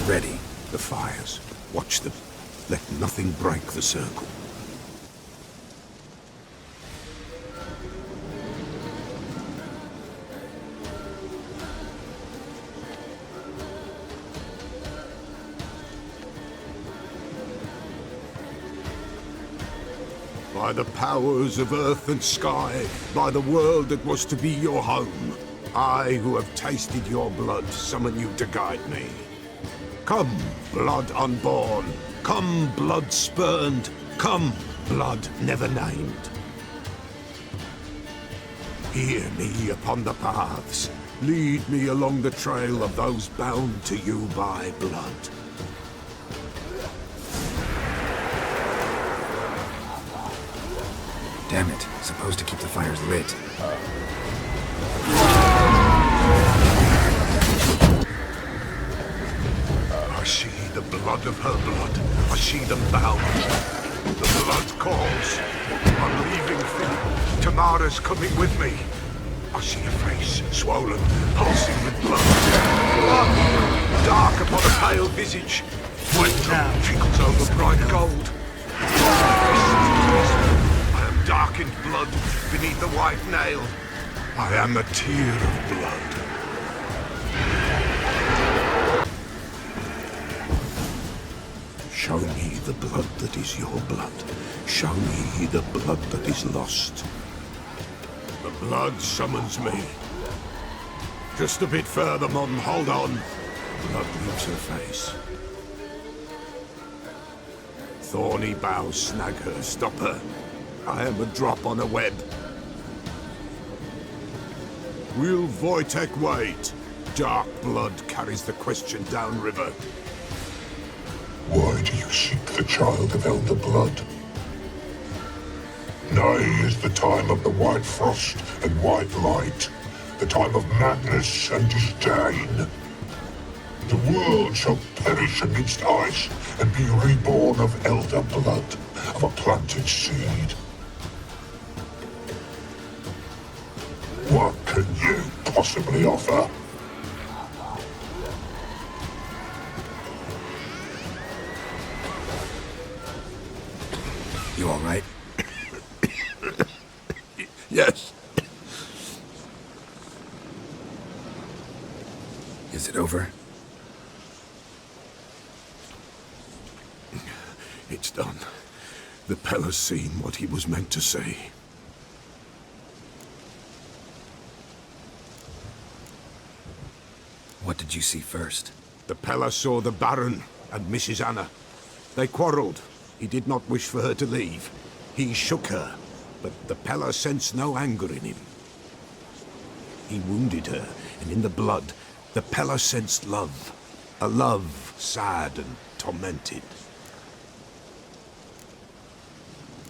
ready. The fires. Watch them. Let nothing break the circle. By the powers of earth and sky, by the world that was to be your home, I, who have tasted your blood, summon you to guide me. Come, blood unborn. Come, blood spurned. Come, blood never named. Hear me upon the paths. Lead me along the trail of those bound to you by blood. Damn it. Supposed to keep the fires lit. I see the blood of her blood. I see them bound. The blood calls. I'm leaving Phil. Tamara's coming with me. I see a face, swollen, pulsing with blood. Blood! Dark upon a pale visage. White tongue trickles over bright gold. I am darkened blood beneath the white nail. I am a tear of blood. Show me the blood that is your blood. Show me the blood that is lost. The blood summons me. Just a bit further, Mum. Hold on. Blood leaves her face. Thorny boughs snag her. Stop her. I am a drop on a web. Will Wojtek wait? Dark blood carries the question downriver. Why do you seek the child of elder blood? Nigh is the time of the white frost and white light, the time of madness and disdain. The world shall perish amidst ice and be reborn of elder blood, of a planted seed. What can you possibly offer? You all right? Yes. Is it over? It's done. The Pella's seen what he was meant to see. What did you see first? The Pella saw the Baron and Mrs. Anna. They quarreled. He did not wish for her to leave. He shook her, but the Pella sensed no anger in him. He wounded her, and in the blood, the Pella sensed love. A love sad and tormented.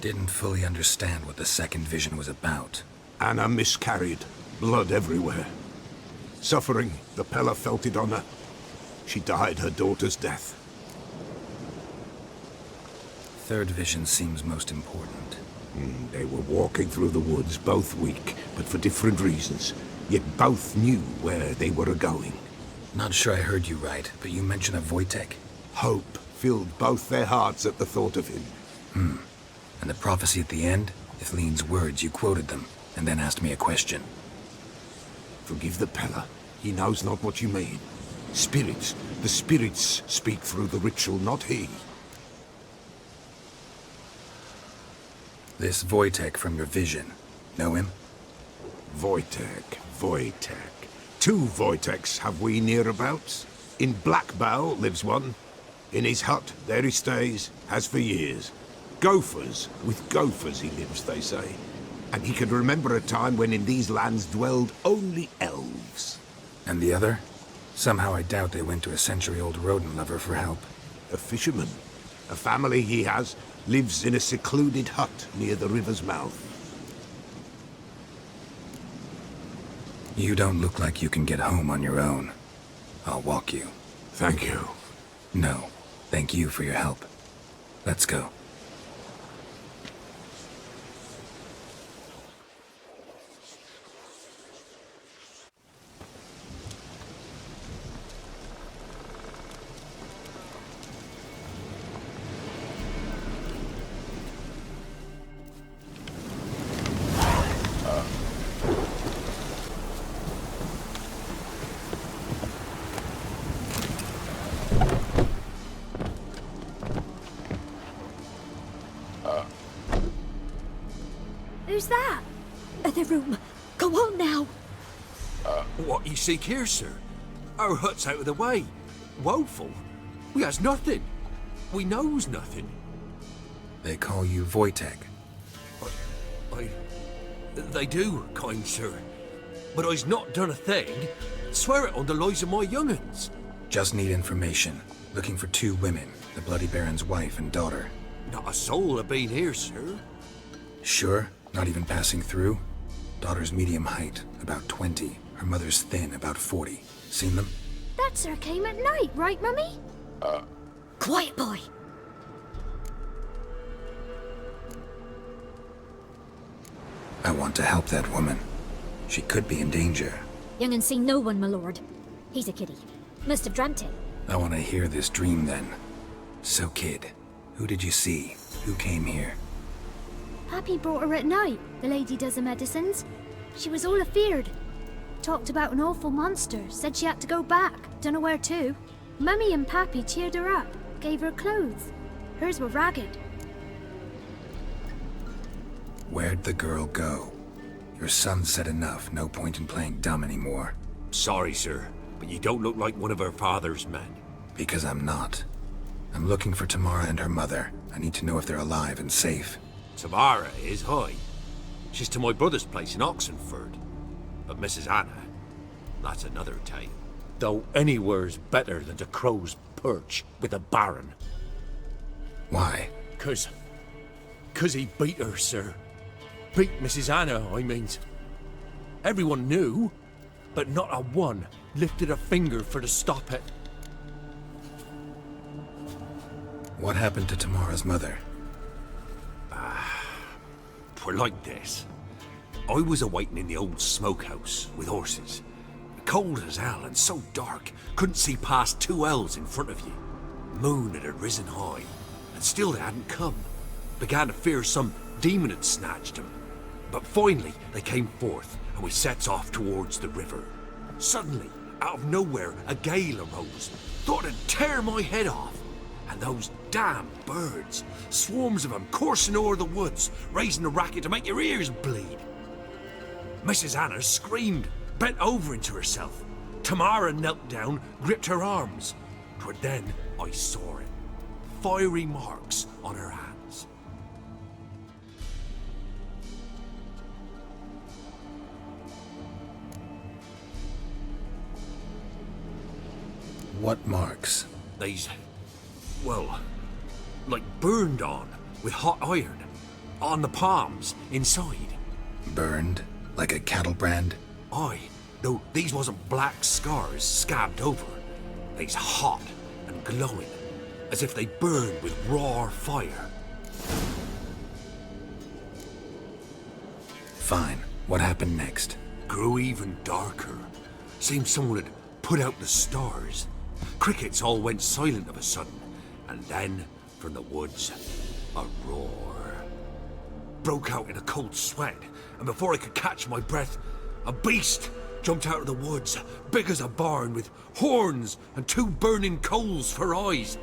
Didn't fully understand what the second vision was about. Anna miscarried, blood everywhere. Suffering, the Pella felt it on her. She died her daughter's death. Third vision seems most important. They were walking through the woods, both weak, but for different reasons. Yet both knew where they were going. Not sure I heard you right, but you mentioned a Wojtek. Hope filled both their hearts at the thought of him. And the prophecy at the end? Ithlin's words, you quoted them, and then asked me a question. Forgive the Pella. He knows not what you mean. Spirits. The spirits speak through the ritual, not he. This Wojtek from your vision. Know him? Wojtek. Two Wojteks have we nearabouts. In Blackbow lives one. In his hut, there he stays, has for years. Gophers, with gophers he lives, they say. And he can remember a time when in these lands dwelled only elves. And the other? Somehow I doubt they went to a century-old rodent lover for help. A fisherman. A family he has lives in a secluded hut near the river's mouth. You don't look like you can get home on your own. I'll walk you. Thank you. No, thank you for your help. Let's go. Who's that? The room. Go on now. What you seek here, sir? Our hut's out of the way. Woeful. We has nothing. We knows nothing. They call you Wojtek. They do, kind sir. But I's not done a thing. Swear it on the lives of my young'uns. Just need information. Looking for 2 women, the Bloody Baron's wife and daughter. Not a soul have been here, sir. Sure? Not even passing through? Daughter's medium height, about 20. Her mother's thin, about 40. Seen them? That sir came at night, right, Mummy? Quiet, boy. I want to help that woman. She could be in danger. Young and seen no one, my lord. He's a kiddie. Must have dreamt it. I want to hear this dream then. So, kid, who did you see? Who came here? Pappy brought her at night, the lady does the medicines. She was all afeared. Talked about an awful monster, said she had to go back, dunno where to. Mummy and Pappy cheered her up, gave her clothes. Hers were ragged. Where'd the girl go? Your son said enough, no point in playing dumb anymore. Sorry, sir, but you don't look like one of her father's men. Because I'm not. I'm looking for Tamara and her mother. I need to know if they're alive and safe. Tamara is high. She's to my brother's place in Oxenford. But Mrs. Anna, that's another tale. Though anywhere's better than to Crow's Perch with a baron. Why? 'Cause he beat her, sir. Beat Mrs. Anna, I means. Everyone knew, but not a one lifted a finger for to stop it. What happened to Tamara's mother? Twere like this. I was awaiting in the old smokehouse with horses. Cold as hell and so dark, couldn't see past 2 ells in front of you. Moon had risen high, and still they hadn't come. Began to fear some demon had snatched them. But finally they came forth, and we sets off towards the river. Suddenly, out of nowhere, a gale arose. Thought it'd tear my head off. And those damn birds, swarms of them coursing o'er the woods, raising a racket to make your ears bleed. Mrs. Anna screamed, bent over into herself. Tamara knelt down, gripped her arms. 'Twere then I saw it. Fiery marks on her hands. What marks? They's, well, like burned on with hot iron. On the palms, inside. Burned? Like a cattle brand? Aye, though these wasn't black scars scabbed over. They's hot and glowing, as if they burned with raw fire. Fine. What happened next? Grew even darker. Seemed someone had put out the stars. Crickets all went silent of a sudden, and then, from the woods, a roar. Broke out in a cold sweat, and before I could catch my breath, a beast jumped out of the woods, big as a barn, with horns and 2 burning coals for eyes.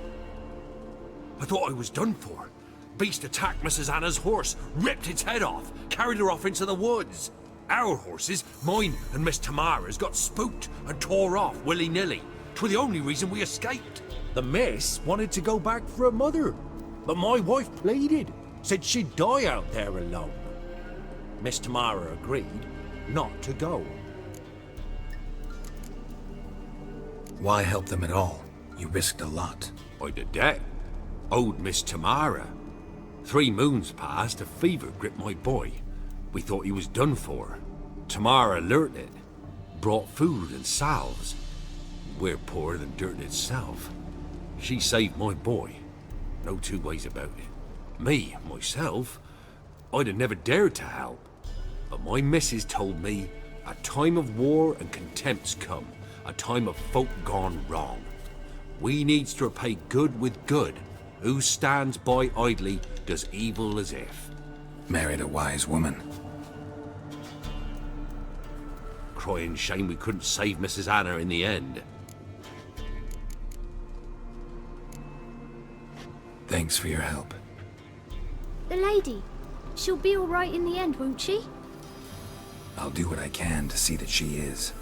I thought I was done for. Beast attacked Mrs. Anna's horse, ripped its head off, carried her off into the woods. Our horses, mine and Miss Tamara's, got spooked and tore off willy-nilly. 'Twere the only reason we escaped. The miss wanted to go back for her mother, but my wife pleaded, said she'd die out there alone. Miss Tamara agreed not to go. Why help them at all? You risked a lot. I did that. Owed Miss Tamara. 3 moons passed, a fever gripped my boy. We thought he was done for. Tamara learnt it. Brought food and salves. We're poorer than dirt itself. She saved my boy. No 2 ways about it. Me, myself, I'd have never dared to help. But my missus told me a time of war and contempt's come. A time of folk gone wrong. We needs to repay good with good. Who stands by idly does evil as if. Married a wise woman. Crying shame we couldn't save Mrs. Anna in the end. Thanks for your help. The lady. She'll be all right in the end, won't she? I'll do what I can to see that she is.